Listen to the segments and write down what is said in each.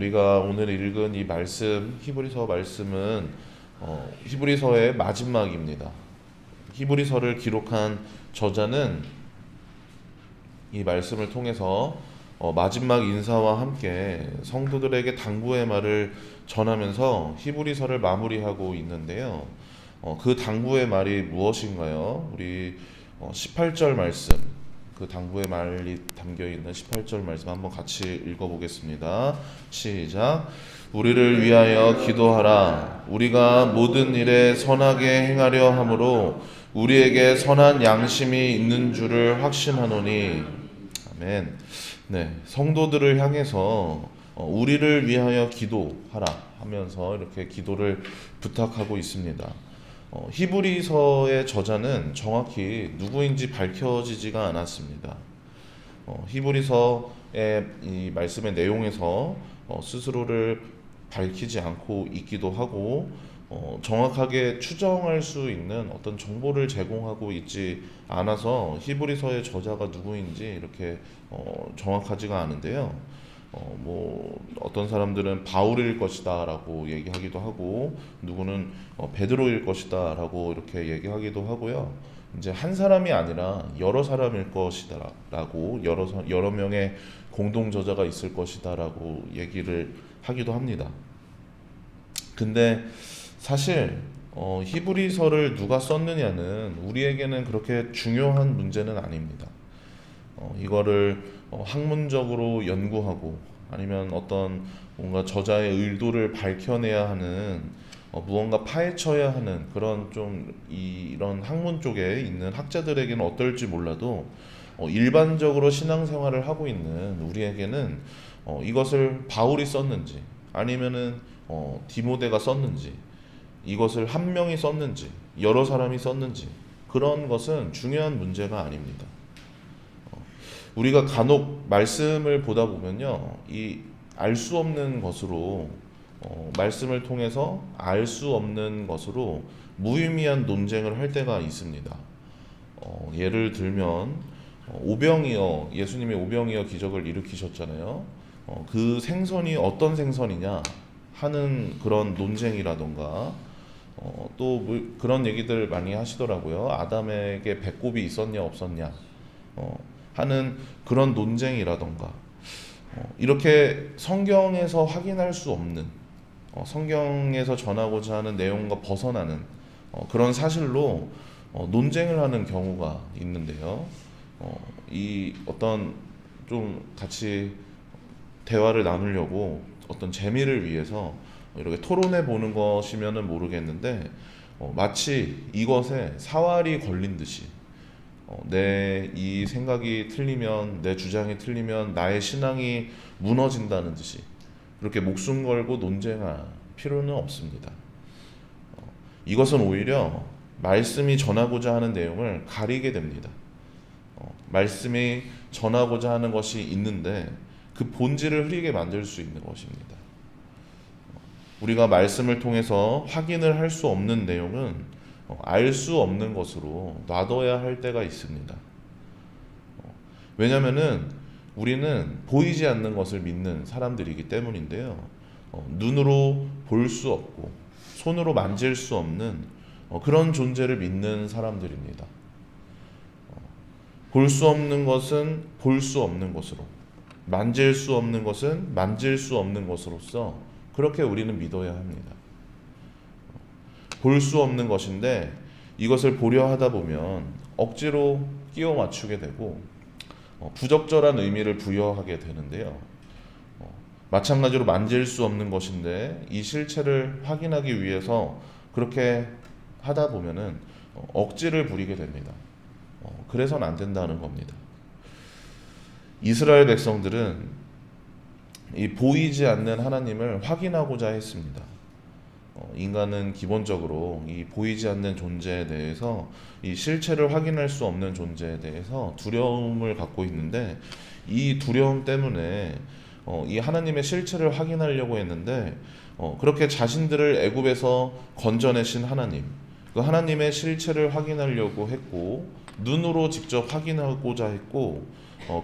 우리가 오늘 읽은 이 말씀, 히브리서 말씀은 히브리서의 마지막입니다. 히브리서를 기록한 저자는 이 말씀을 통해서 마지막 인사와 함께 성도들에게 당부의 말을 전하면서 히브리서를 마무리하고 있는데요. 그 당부의 말이 무엇인가요? 우리 18절 말씀, 그 당부의 말이 담겨있는 18절 말씀 한번 같이 읽어보겠습니다. 시작. 우리를 위하여 기도하라. 우리가 모든 일에 선하게 행하려 함으로 우리에게 선한 양심이 있는 줄을 확신하노니. 아멘. 네, 성도들을 향해서 우리를 위하여 기도하라 하면서 이렇게 기도를 부탁하고 있습니다. 히브리서의 저자는 정확히 누구인지 밝혀지지가 않았습니다. 히브리서의 이 말씀의 내용에서 스스로를 밝히지 않고 있기도 하고 정확하게 추정할 수 있는 어떤 정보를 제공하고 있지 않아서 히브리서의 저자가 누구인지 이렇게 정확하지가 않은데요. 어떤 사람들은 바울일 것이다라고 얘기하기도 하고 누구는 베드로일 것이다라고 이렇게 얘기하기도 하고요. 이제 한 사람이 아니라 여러 사람일 것이다라고 여러 명의 공동 저자가 있을 것이다라고 얘기를 하기도 합니다. 근데 사실 히브리서를 누가 썼느냐는 우리에게는 그렇게 중요한 문제는 아닙니다. 이거를 학문적으로 연구하고 아니면 어떤 뭔가 저자의 의도를 밝혀내야 하는 무언가 파헤쳐야 하는 그런 좀 이런 학문 쪽에 있는 학자들에게는 어떨지 몰라도 일반적으로 신앙생활을 하고 있는 우리에게는 이것을 바울이 썼는지 아니면은 디모데가 썼는지 이것을 한 명이 썼는지 여러 사람이 썼는지 그런 것은 중요한 문제가 아닙니다. 우리가 간혹 말씀을 보다 보면요, 이 알 수 없는 것으로 말씀을 통해서 알 수 없는 것으로 무의미한 논쟁을 할 때가 있습니다. 예를 들면 오병이어 예수님이 오병이어 기적을 일으키셨잖아요. 그 생선이 어떤 생선이냐 하는 그런 논쟁이라던가 또 그런 얘기들 많이 하시더라고요. 아담에게 배꼽이 있었냐 없었냐 하는 그런 논쟁이라던가 이렇게 성경에서 확인할 수 없는 성경에서 전하고자 하는 내용과 벗어나는 그런 사실로 논쟁을 하는 경우가 있는데요. 이 어떤 좀 같이 대화를 나누려고 어떤 재미를 위해서 이렇게 토론해 보는 것이면은 모르겠는데 마치 이것에 사활이 걸린 듯이 내 이 생각이 틀리면 내 주장이 틀리면 나의 신앙이 무너진다는 듯이 그렇게 목숨 걸고 논쟁할 필요는 없습니다. 이것은 오히려 말씀이 전하고자 하는 내용을 가리게 됩니다. 말씀이 전하고자 하는 것이 있는데 그 본질을 흐리게 만들 수 있는 것입니다. 우리가 말씀을 통해서 확인을 할 수 없는 내용은 알 수 없는 것으로 놔둬야 할 때가 있습니다. 왜냐하면은 우리는 보이지 않는 것을 믿는 사람들이기 때문인데요. 눈으로 볼 수 없고 손으로 만질 수 없는 그런 존재를 믿는 사람들입니다. 볼 수 없는 것은 볼 수 없는 것으로, 만질 수 없는 것은 만질 수 없는 것으로서 그렇게 우리는 믿어야 합니다. 볼 수 없는 것인데 이것을 보려 하다 보면 억지로 끼워 맞추게 되고 부적절한 의미를 부여하게 되는데요. 마찬가지로 만질 수 없는 것인데 이 실체를 확인하기 위해서 그렇게 하다 보면은 억지를 부리게 됩니다. 그래서는 안 된다는 겁니다. 이스라엘 백성들은 이 보이지 않는 하나님을 확인하고자 했습니다. 인간은 기본적으로 이 보이지 않는 존재에 대해서 이 실체를 확인할 수 없는 존재에 대해서 두려움을 갖고 있는데 이 두려움 때문에 이 하나님의 실체를 확인하려고 했는데 그렇게 자신들을 애굽에서 건져내신 하나님, 그 하나님의 실체를 확인하려고 했고 눈으로 직접 확인하고자 했고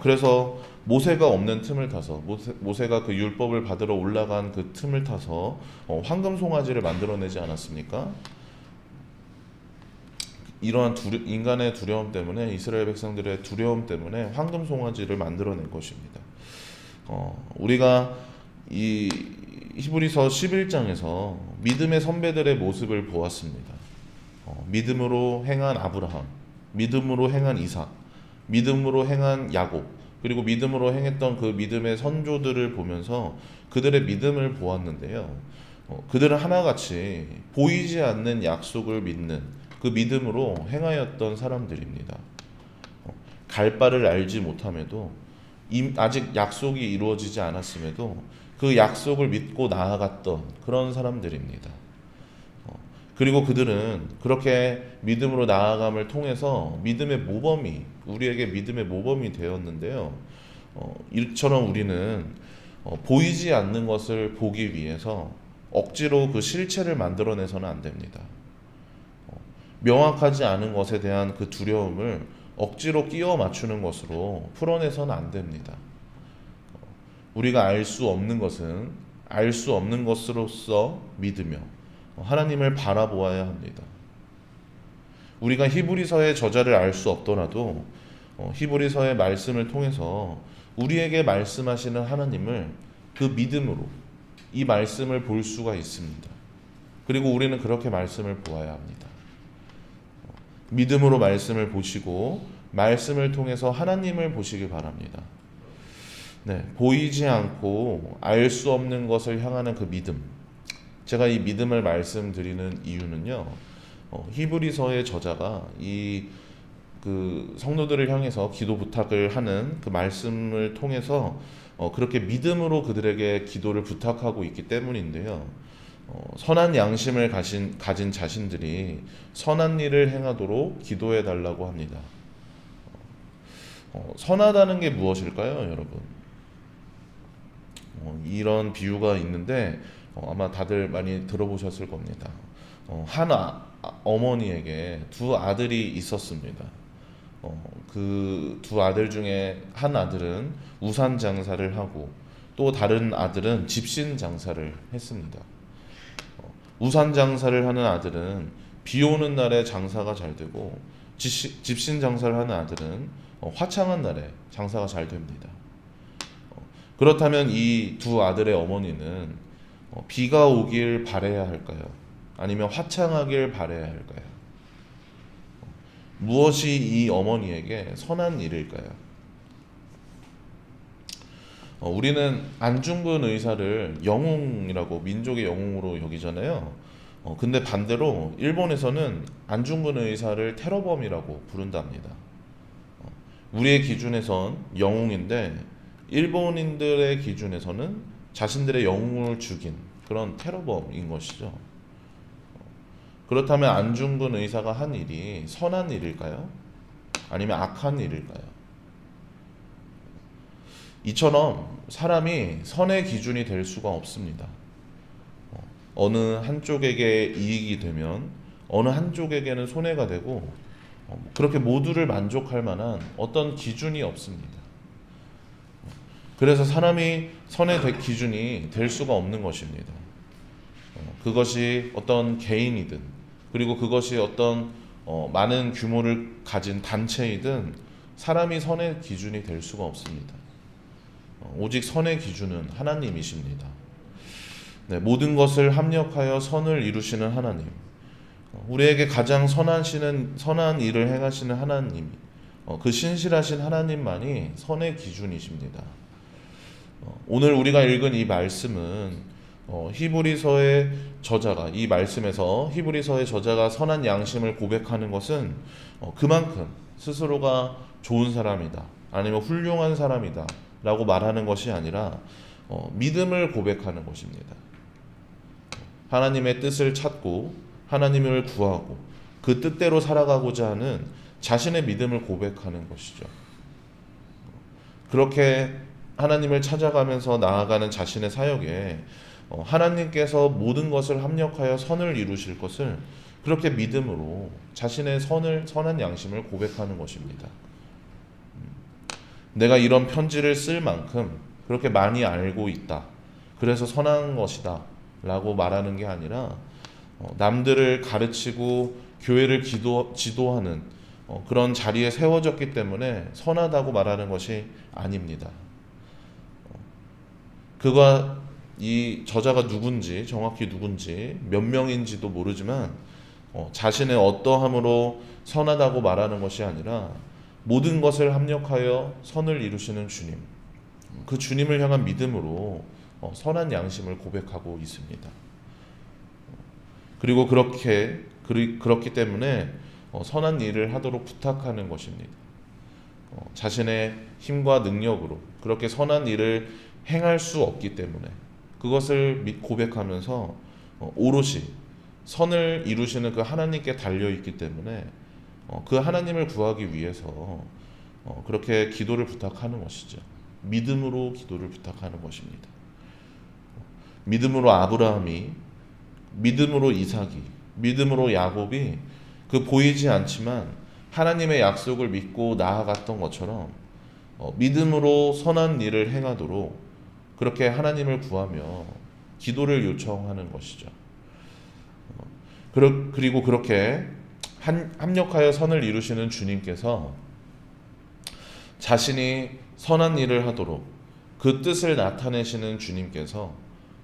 그래서 모세가 없는 틈을 타서 모세가 그 율법을 받으러 올라간 그 틈을 타서 황금 송아지를 만들어내지 않았습니까? 이러한 인간의 두려움 때문에, 이스라엘 백성들의 두려움 때문에 황금 송아지를 만들어낸 것입니다. 우리가 이 히브리서 11장에서 믿음의 선배들의 모습을 보았습니다. 믿음으로 행한 아브라함, 믿음으로 행한 이삭, 믿음으로 행한 야곱, 그리고 믿음으로 행했던 그 믿음의 선조들을 보면서 그들의 믿음을 보았는데요. 그들은 하나같이 보이지 않는 약속을 믿는 그 믿음으로 행하였던 사람들입니다. 갈 바를 알지 못함에도, 아직 약속이 이루어지지 않았음에도 그 약속을 믿고 나아갔던 그런 사람들입니다. 그리고 그들은 그렇게 믿음으로 나아감을 통해서 믿음의 모범이, 우리에게 믿음의 모범이 되었는데요. 이처럼 우리는 보이지 않는 것을 보기 위해서 억지로 그 실체를 만들어내서는 안 됩니다. 명확하지 않은 것에 대한 그 두려움을 억지로 끼워 맞추는 것으로 풀어내서는 안 됩니다. 우리가 알 수 없는 것은 알 수 없는 것으로서 믿으며 하나님을 바라보아야 합니다. 우리가 히브리서의 저자를 알 수 없더라도 히브리서의 말씀을 통해서 우리에게 말씀하시는 하나님을 그 믿음으로 이 말씀을 볼 수가 있습니다. 그리고 우리는 그렇게 말씀을 보아야 합니다. 믿음으로 말씀을 보시고 말씀을 통해서 하나님을 보시기 바랍니다. 보이지 않고 알 수 없는 것을 향하는 그 믿음. 제가 이 믿음을 말씀드리는 이유는요, 히브리서의 저자가 그 성도들을 향해서 기도 부탁을 하는 그 말씀을 통해서 그렇게 믿음으로 그들에게 기도를 부탁하고 있기 때문인데요. 선한 양심을 가진 자신들이 선한 일을 행하도록 기도해 달라고 합니다. 선하다는 게 무엇일까요, 여러분? 이런 비유가 있는데 아마 다들 많이 들어보셨을 겁니다. 한 어머니에게 두 아들이 있었습니다. 그 두 아들 중에 한 아들은 우산 장사를 하고 또 다른 아들은 집신 장사를 했습니다. 우산 장사를 하는 아들은 비 오는 날에 장사가 잘 되고, 집신 장사를 하는 아들은 화창한 날에 장사가 잘 됩니다. 그렇다면 이 두 아들의 어머니는 비가 오길 바라야 할까요? 아니면 화창하길 바라야 할까요? 무엇이 이 어머니에게 선한 일일까요? 우리는 안중근 의사를 영웅이라고, 민족의 영웅으로 여기잖아요. 근데 반대로 일본에서는 안중근 의사를 테러범이라고 부른답니다. 우리의 기준에선 영웅인데 일본인들의 기준에서는 자신들의 영웅을 죽인 그런 테러범인 것이죠. 그렇다면 안중근 의사가 한 일이 선한 일일까요? 아니면 악한 일일까요? 이처럼 사람이 선의 기준이 될 수가 없습니다. 어느 한쪽에게 이익이 되면 어느 한쪽에게는 손해가 되고, 그렇게 모두를 만족할 만한 어떤 기준이 없습니다. 그래서 사람이 선의 기준이 될 수가 없는 것입니다. 그것이 어떤 개인이든, 그리고 그것이 어떤 많은 규모를 가진 단체이든 사람이 선의 기준이 될 수가 없습니다. 오직 선의 기준은 하나님이십니다. 모든 것을 합력하여 선을 이루시는 하나님, 우리에게 가장 선한 일을 행하시는 하나님, 그 신실하신 하나님만이 선의 기준이십니다. 오늘 우리가 읽은 이 말씀은 히브리서의 저자가, 이 말씀에서 히브리서의 저자가 선한 양심을 고백하는 것은 그만큼 스스로가 좋은 사람이다, 아니면 훌륭한 사람이다 라고 말하는 것이 아니라 믿음을 고백하는 것입니다. 하나님의 뜻을 찾고 하나님을 구하고 그 뜻대로 살아가고자 하는 자신의 믿음을 고백하는 것이죠. 그렇게 하나님을 찾아가면서 나아가는 자신의 사역에 하나님께서 모든 것을 합력하여 선을 이루실 것을 그렇게 믿음으로 자신의 선한 양심을 고백하는 것입니다. 내가 이런 편지를 쓸 만큼 그렇게 많이 알고 있다. 그래서 선한 것이다. 라고 말하는 게 아니라 남들을 가르치고 교회를 지도하는 그런 자리에 세워졌기 때문에 선하다고 말하는 것이 아닙니다. 그가 이 저자가 누군지 정확히 누군지 몇 명인지도 모르지만 자신의 어떠함으로 선하다고 말하는 것이 아니라 모든 것을 합력하여 선을 이루시는 주님, 그 주님을 향한 믿음으로 선한 양심을 고백하고 있습니다. 그리고 그렇기 때문에 선한 일을 하도록 부탁하는 것입니다. 자신의 힘과 능력으로 그렇게 선한 일을 행할 수 없기 때문에 그것을 고백하면서 오롯이 선을 이루시는 그 하나님께 달려 있기 때문에 그 하나님을 구하기 위해서 그렇게 기도를 부탁하는 것이죠. 믿음으로 기도를 부탁하는 것입니다. 믿음으로 아브라함이, 믿음으로 이삭이, 믿음으로 야곱이 그 보이지 않지만 하나님의 약속을 믿고 나아갔던 것처럼 믿음으로 선한 일을 행하도록 그렇게 하나님을 구하며 기도를 요청하는 것이죠. 그리고 그렇게 합력하여 선을 이루시는 주님께서 자신이 선한 일을 하도록 그 뜻을 나타내시는 주님께서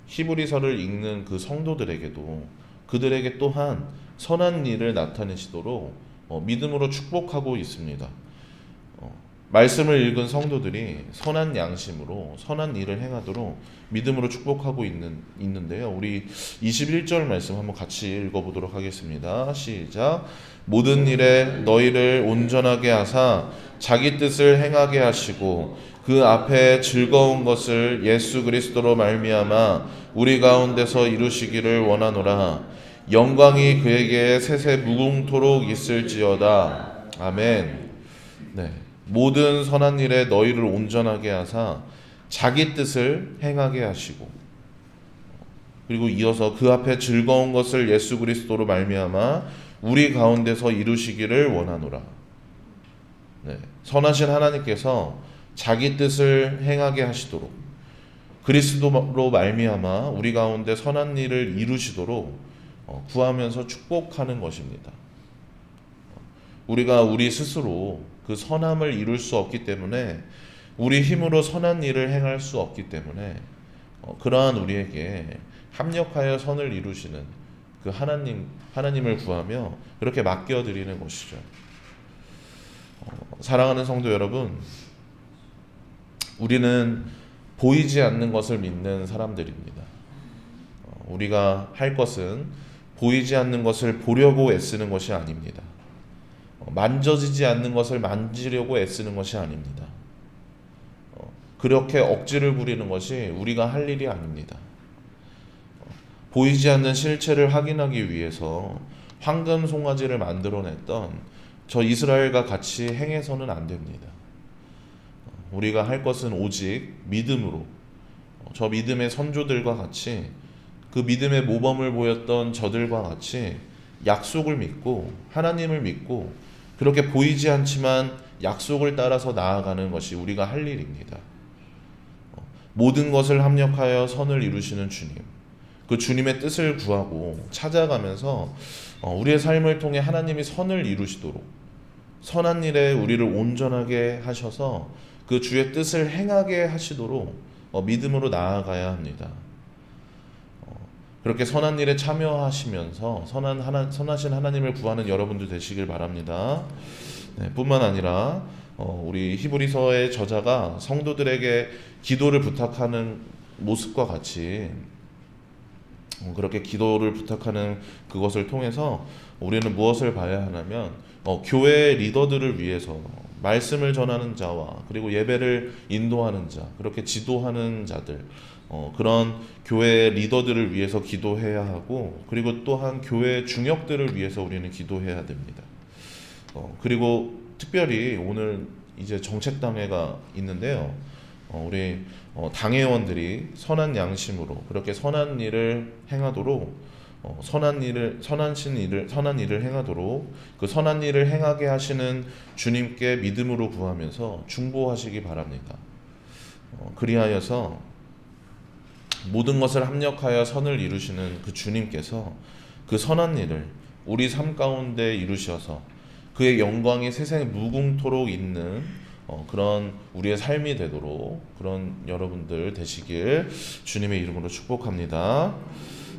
히브리서를 읽는 그 성도들에게도 그들에게 또한 선한 일을 나타내시도록 믿음으로 축복하고 있습니다. 말씀을 읽은 성도들이 선한 양심으로 선한 일을 행하도록 믿음으로 축복하고 있는데요. 우리 21절 말씀 한번 같이 읽어보도록 하겠습니다. 시작. 모든 일에 너희를 온전하게 하사 자기 뜻을 행하게 하시고 그 앞에 즐거운 것을 예수 그리스도로 말미암아 우리 가운데서 이루시기를 원하노라. 영광이 그에게 세세 무궁토록 있을지어다. 아멘. 네. 모든 선한 일에 너희를 온전하게 하사 자기 뜻을 행하게 하시고, 그리고 이어서 그 앞에 즐거운 것을 예수 그리스도로 말미암아 우리 가운데서 이루시기를 원하노라. 네. 선하신 하나님께서 자기 뜻을 행하게 하시도록 그리스도로 말미암아 우리 가운데 선한 일을 이루시도록 구하면서 축복하는 것입니다. 우리가 우리 스스로 그 선함을 이룰 수 없기 때문에, 우리 힘으로 선한 일을 행할 수 없기 때문에 그러한 우리에게 합력하여 선을 이루시는 그 하나님을 구하며 그렇게 맡겨드리는 것이죠. 사랑하는 성도 여러분, 우리는 보이지 않는 것을 믿는 사람들입니다. 우리가 할 것은 보이지 않는 것을 보려고 애쓰는 것이 아닙니다. 만져지지 않는 것을 만지려고 애쓰는 것이 아닙니다. 그렇게 억지를 부리는 것이 우리가 할 일이 아닙니다. 보이지 않는 실체를 확인하기 위해서 황금 송아지를 만들어냈던 저 이스라엘과 같이 행해서는 안 됩니다. 우리가 할 것은 오직 믿음으로, 저 믿음의 선조들과 같이, 그 믿음의 모범을 보였던 저들과 같이 약속을 믿고 하나님을 믿고 그렇게 보이지 않지만 약속을 따라서 나아가는 것이 우리가 할 일입니다. 모든 것을 합력하여 선을 이루시는 주님, 그 주님의 뜻을 구하고 찾아가면서 우리의 삶을 통해 하나님이 선을 이루시도록, 선한 일에 우리를 온전하게 하셔서 그 주의 뜻을 행하게 하시도록 믿음으로 나아가야 합니다. 그렇게 선한 일에 참여하시면서 선하신 하나님을 구하는 여러분들 되시길 바랍니다. 네, 뿐만 아니라 우리 히브리서의 저자가 성도들에게 기도를 부탁하는 모습과 같이 그렇게 기도를 부탁하는 그것을 통해서 우리는 무엇을 봐야 하냐면 교회 리더들을 위해서 말씀을 전하는 자와 그리고 예배를 인도하는 자, 그렇게 지도하는 자들, 그런 교회 리더들을 위해서 기도해야 하고, 그리고 또한 교회 중역들을 위해서 우리는 기도해야 됩니다. 그리고 특별히 오늘 이제 정책당회가 있는데요. 우리 당회원들이 선한 양심으로 그렇게 선한 일을 행하도록 선한 일을 행하도록 그 선한 일을 행하게 하시는 주님께 믿음으로 구하면서 중보하시기 바랍니다. 그리하여서 모든 것을 합력하여 선을 이루시는 그 주님께서 그 선한 일을 우리 삶 가운데 이루셔서 그의 영광이 세상에 무궁토록 있는 그런 우리의 삶이 되도록 그런 여러분들 되시길 주님의 이름으로 축복합니다.